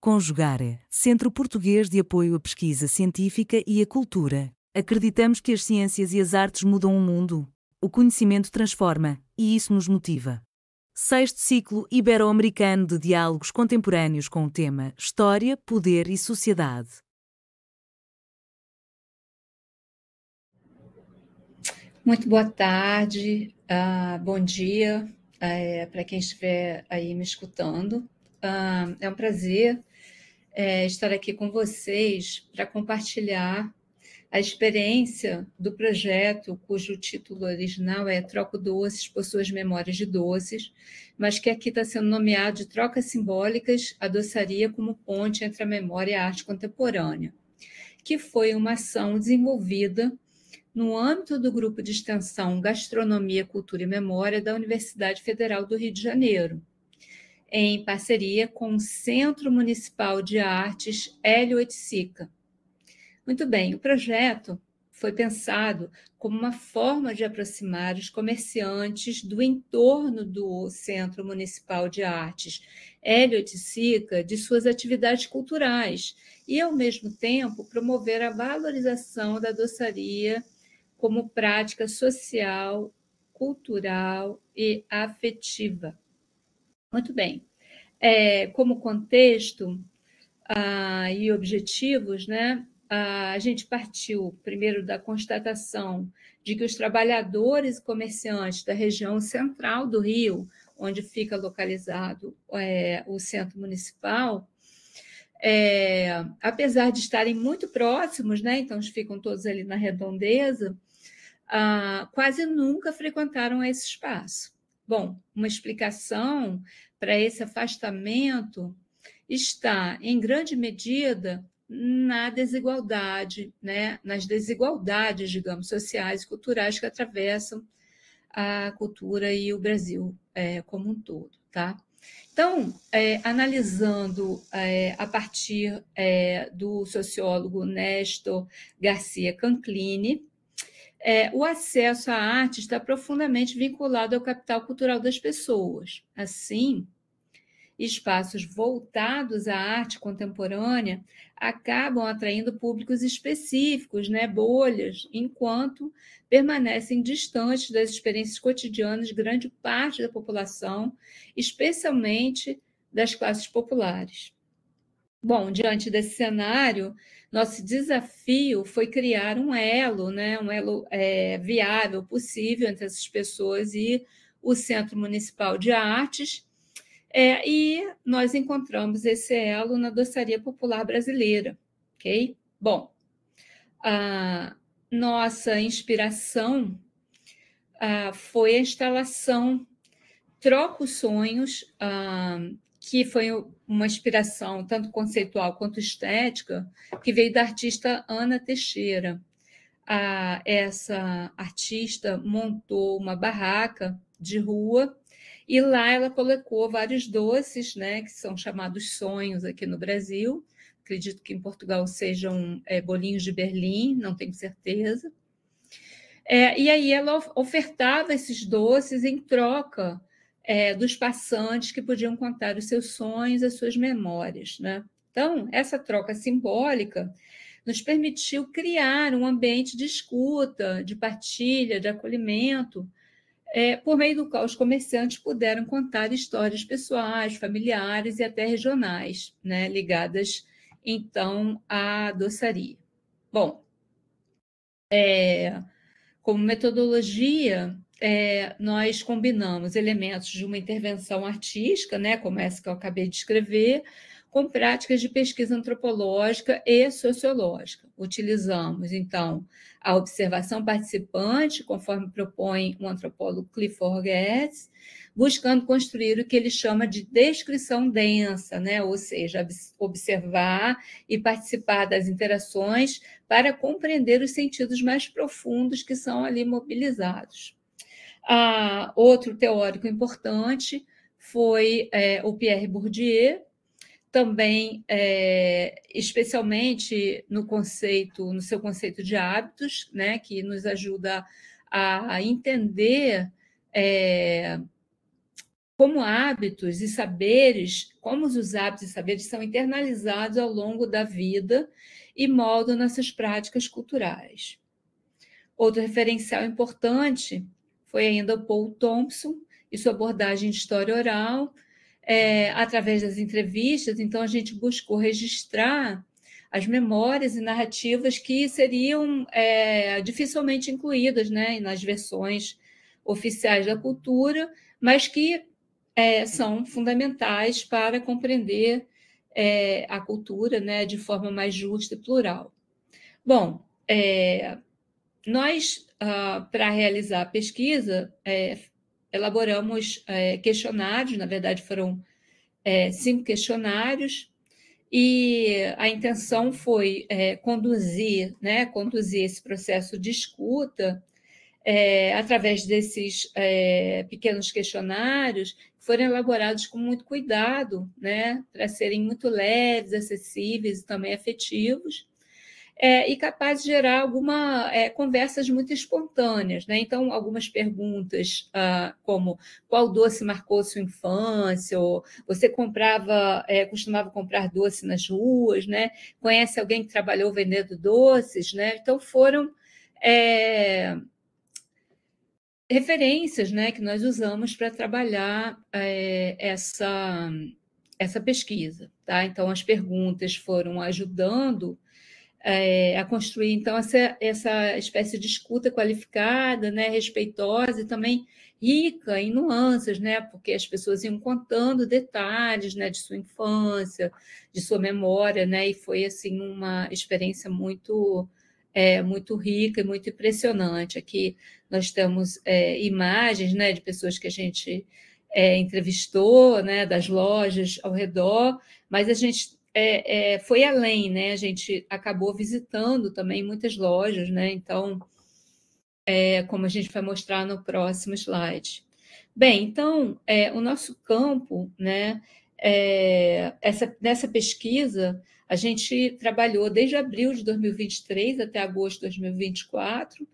Conjugare, Centro Português de Apoio à Pesquisa Científica e à Cultura. Acreditamos que as ciências e as artes mudam o mundo. O conhecimento transforma, e isso nos motiva. Sexto ciclo ibero-americano de diálogos contemporâneos com o tema História, Poder e Sociedade. Muito boa tarde, bom dia para quem estiver aí me escutando. É um prazer estar aqui com vocês para compartilhar a experiência do projeto, cujo título original é Troco Doces por Suas Memórias de Doces, mas que aqui está sendo nomeado de Trocas Simbólicas, a Doçaria como Ponte entre a Memória e a Arte Contemporânea, que foi uma ação desenvolvida no âmbito do grupo de extensão Gastronomia, Cultura e Memória da Universidade Federal do Rio de Janeiro, em parceria com o Centro Municipal de Artes Hélio Oiticica. Muito bem, o projeto foi pensado como uma forma de aproximar os comerciantes do entorno do Centro Municipal de Artes Hélio Oiticica de suas atividades culturais e, ao mesmo tempo, promover a valorização da doçaria como prática social, cultural e afetiva. Muito bem. Como contexto e objetivos, né, a gente partiu primeiro da constatação de que os trabalhadores e comerciantes da região central do Rio, onde fica localizado o centro municipal, apesar de estarem muito próximos, né, então eles ficam todos ali na redondeza, quase nunca frequentaram esse espaço. Bom, uma explicação para esse afastamento está, em grande medida, na desigualdade, né? Nas desigualdades, digamos, sociais e culturais que atravessam a cultura e o Brasil como um todo, tá? Então, analisando a partir do sociólogo Néstor Garcia Canclini, o acesso à arte está profundamente vinculado ao capital cultural das pessoas. Assim, espaços voltados à arte contemporânea acabam atraindo públicos específicos, né, bolhas, enquanto permanecem distantes das experiências cotidianas de grande parte da população, especialmente das classes populares. Bom, diante desse cenário, nosso desafio foi criar um elo, né, um elo viável, possível entre essas pessoas e o Centro Municipal de Artes, e nós encontramos esse elo na Doçaria Popular Brasileira, ok? Bom, a nossa inspiração foi a instalação Troco Sonhos, que foi uma inspiração tanto conceitual quanto estética, que veio da artista Ana Teixeira. Essa artista montou uma barraca de rua e lá ela colocou vários doces, né, que são chamados sonhos aqui no Brasil. Acredito que em Portugal sejam bolinhos de Berlim, não tenho certeza. E aí ela ofertava esses doces em troca dos passantes que podiam contar os seus sonhos, as suas memórias, né? Então, essa troca simbólica nos permitiu criar um ambiente de escuta, de partilha, de acolhimento, por meio do qual os comerciantes puderam contar histórias pessoais, familiares e até regionais, né, ligadas, então, à doçaria. Bom, como metodologia, nós combinamos elementos de uma intervenção artística, né, como essa que eu acabei de escrever, com práticas de pesquisa antropológica e sociológica. Utilizamos, então, a observação participante, conforme propõe o antropólogo Clifford Geertz, buscando construir o que ele chama de descrição densa, né? Ou seja, observar e participar das interações para compreender os sentidos mais profundos que são ali mobilizados. Outro teórico importante foi o Pierre Bourdieu, também, especialmente no seu conceito de hábitos, né, que nos ajuda a entender como hábitos e saberes, como os hábitos e saberes são internalizados ao longo da vida e moldam nossas práticas culturais. Outro referencial importante foi ainda o Paul Thompson e sua abordagem de história oral, através das entrevistas. Então, a gente buscou registrar as memórias e narrativas que seriam dificilmente incluídas, né, nas versões oficiais da cultura, mas que são fundamentais para compreender a cultura, né, de forma mais justa e plural. Bom, nós, para realizar a pesquisa, elaboramos questionários, na verdade foram 5 questionários, e a intenção foi conduzir esse processo de escuta através desses pequenos questionários, que foram elaborados com muito cuidado, né, para serem muito leves, acessíveis e também afetivos, e capazes de gerar conversas muito espontâneas, né? Então, algumas perguntas, como qual doce marcou sua infância, ou você costumava comprar doce nas ruas, né? Conhece alguém que trabalhou vendendo doces, né? Então, foram referências, né, que nós usamos para trabalhar essa pesquisa, tá? Então, as perguntas foram ajudando a construir, então, essa espécie de escuta qualificada, né, respeitosa e também rica em nuances, né, porque as pessoas iam contando detalhes, né, de sua infância, de sua memória, né, e foi, assim, uma experiência muito rica e muito impressionante. Aqui nós temos imagens, né, de pessoas que a gente entrevistou, né, das lojas ao redor, mas a gente foi além, né? A gente acabou visitando também muitas lojas, né? Então, como a gente vai mostrar no próximo slide. Bem, então, o nosso campo, né? Nessa pesquisa, a gente trabalhou desde abril de 2023 até agosto de 2024,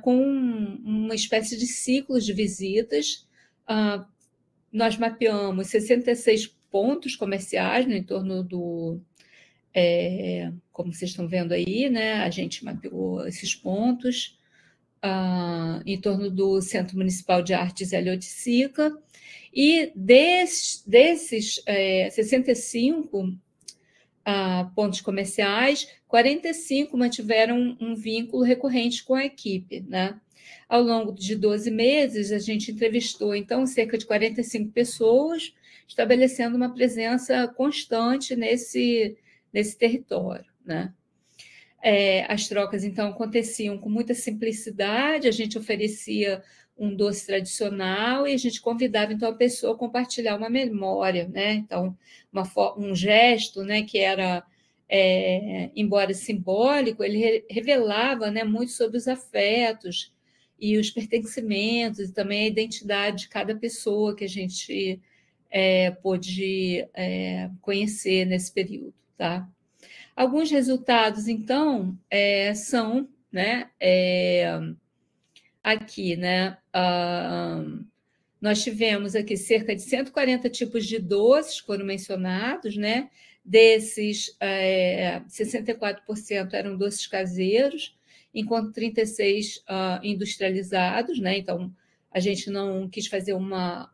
com uma espécie de ciclos de visitas. Nós mapeamos 66 pontos comerciais no entorno do, como vocês estão vendo aí, né? A gente mapeou esses pontos em torno do Centro Municipal de Artes Hélio Oiticica, e desses 65 pontos comerciais, 45 mantiveram um vínculo recorrente com a equipe, né? Ao longo de 12 meses, a gente entrevistou, então, cerca de 45 pessoas, estabelecendo uma presença constante nesse território, né? As trocas, então, aconteciam com muita simplicidade, a gente oferecia um doce tradicional e a gente convidava, então, a pessoa a compartilhar uma memória, né? Então, um gesto, né, que era, embora simbólico, ele revelava, né, muito sobre os afetos e os pertencimentos e também a identidade de cada pessoa que a gente pôde conhecer nesse período, tá? Alguns resultados, então, são, né, aqui, né, nós tivemos aqui cerca de 140 tipos de doces foram mencionados, né? Desses, 64% eram doces caseiros, enquanto 36% industrializados, né? Então, a gente não quis fazer uma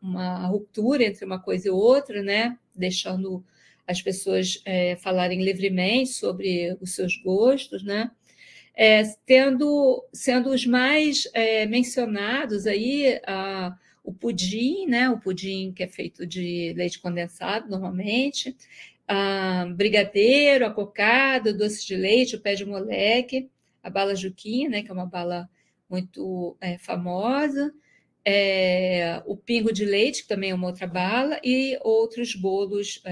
ruptura entre uma coisa e outra, né? Deixando as pessoas falarem livremente sobre os seus gostos, né? Sendo os mais mencionados aí o pudim, né? O pudim que é feito de leite condensado, normalmente, brigadeiro, a cocada, doce de leite, o pé de moleque, a bala Juquinha, né? Que é uma bala muito famosa, o pingo de leite, que também é uma outra bala, e outros bolos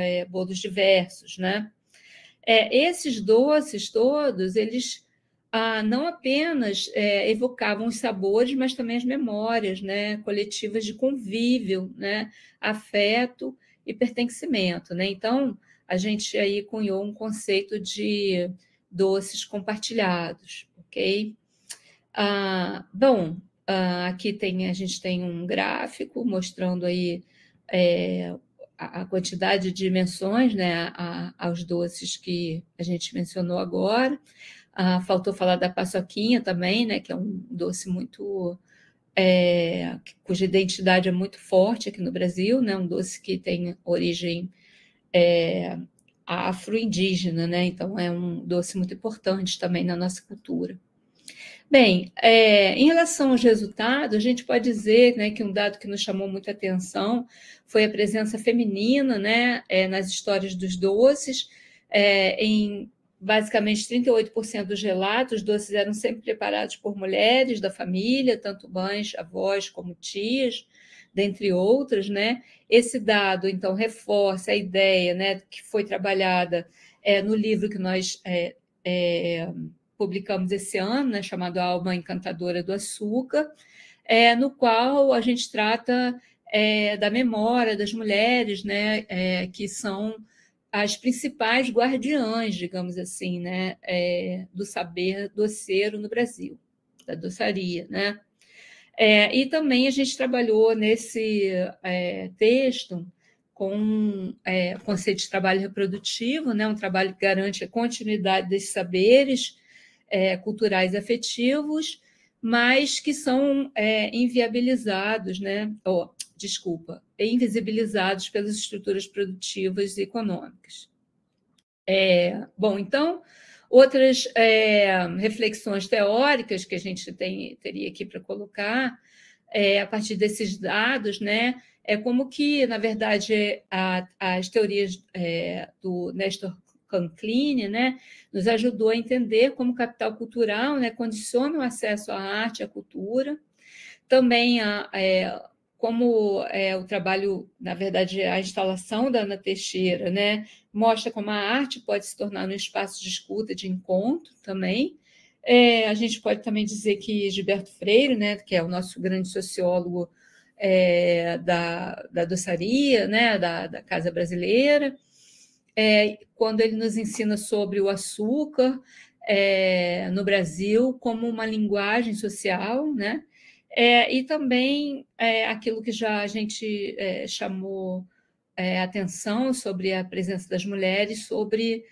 diversos, né? Esses doces todos, eles não apenas evocavam os sabores, mas também as memórias, né, coletivas de convívio, né, afeto e pertencimento, né? Então, a gente aí cunhou um conceito de doces compartilhados, ok? Bom, aqui a gente tem um gráfico mostrando aí a quantidade de menções, né, aos doces que a gente mencionou agora. Faltou falar da paçoquinha também, né, que é um doce muito cuja identidade é muito forte aqui no Brasil, né, um doce que tem origem afro-indígena, né, então é um doce muito importante também na nossa cultura. Bem, em relação aos resultados, a gente pode dizer, né, que um dado que nos chamou muita atenção foi a presença feminina, né, nas histórias dos doces. Em basicamente 38% dos relatos, os doces eram sempre preparados por mulheres da família, tanto mães, avós como tias, dentre outras, né? Esse dado, então, reforça a ideia, né, que foi trabalhada no livro que nós publicamos esse ano, né, chamado A Alma Encantadora do Açúcar, no qual a gente trata da memória das mulheres, né, que são as principais guardiãs, digamos assim, né, do saber doceiro no Brasil, da doçaria, né? E também a gente trabalhou nesse texto com o conceito de trabalho reprodutivo, né, um trabalho que garante a continuidade desses saberes culturais e afetivos, mas que são inviabilizados, né? Invisibilizados pelas estruturas produtivas e econômicas. Bom, então, outras reflexões teóricas que a gente teria aqui para colocar, a partir desses dados, né, como que, na verdade, as teorias do Nestor Canclini, né, nos ajudou a entender como o capital cultural, né, condiciona o acesso à arte e à cultura. Também como o trabalho, na verdade, a instalação da Ana Teixeira, né, mostra como a arte pode se tornar um espaço de escuta, de encontro também. A gente pode também dizer que Gilberto Freire, né, que é o nosso grande sociólogo da doçaria, né, da Casa Brasileira, quando ele nos ensina sobre o açúcar no Brasil como uma linguagem social, né? E também aquilo que já a gente chamou atenção sobre a presença das mulheres, sobre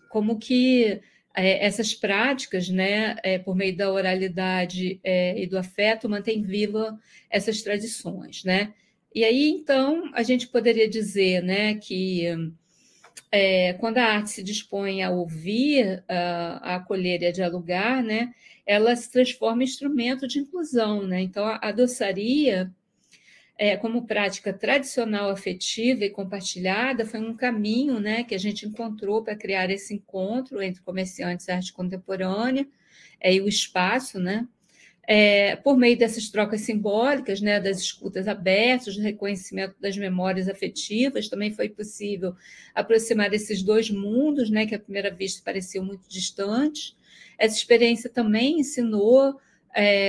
como que essas práticas, né, por meio da oralidade e do afeto, mantêm viva essas tradições, né? E aí, então, a gente poderia dizer, né, que quando a arte se dispõe a ouvir, a acolher e a dialogar, né, ela se transforma em instrumento de inclusão, né? Então, a doçaria, como prática tradicional, afetiva e compartilhada, foi um caminho, né, que a gente encontrou para criar esse encontro entre comerciantes e arte contemporânea e o espaço, né? Por meio dessas trocas simbólicas, né, das escutas abertas, do reconhecimento das memórias afetivas, também foi possível aproximar esses dois mundos, né, que à primeira vista pareciam muito distantes. Essa experiência também ensinou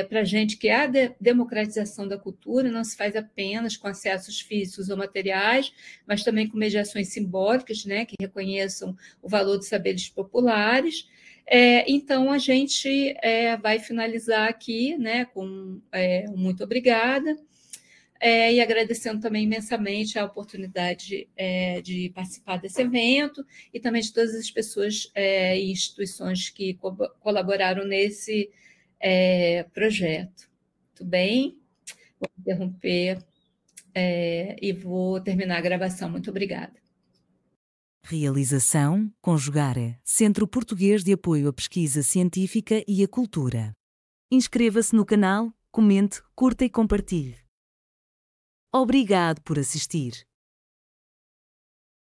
para a gente que a democratização da cultura não se faz apenas com acessos físicos ou materiais, mas também com mediações simbólicas, né, que reconheçam o valor dos saberes populares. Então, a gente vai finalizar aqui, né, com muito obrigada, e agradecendo também imensamente a oportunidade de participar desse evento e também de todas as pessoas e instituições que colaboraram nesse projeto. Muito bem? Vou interromper e vou terminar a gravação. Muito obrigada. Realização, Conjugare, Centro Português de Apoio à Pesquisa Científica e à Cultura. Inscreva-se no canal, comente, curta e compartilhe. Obrigado por assistir.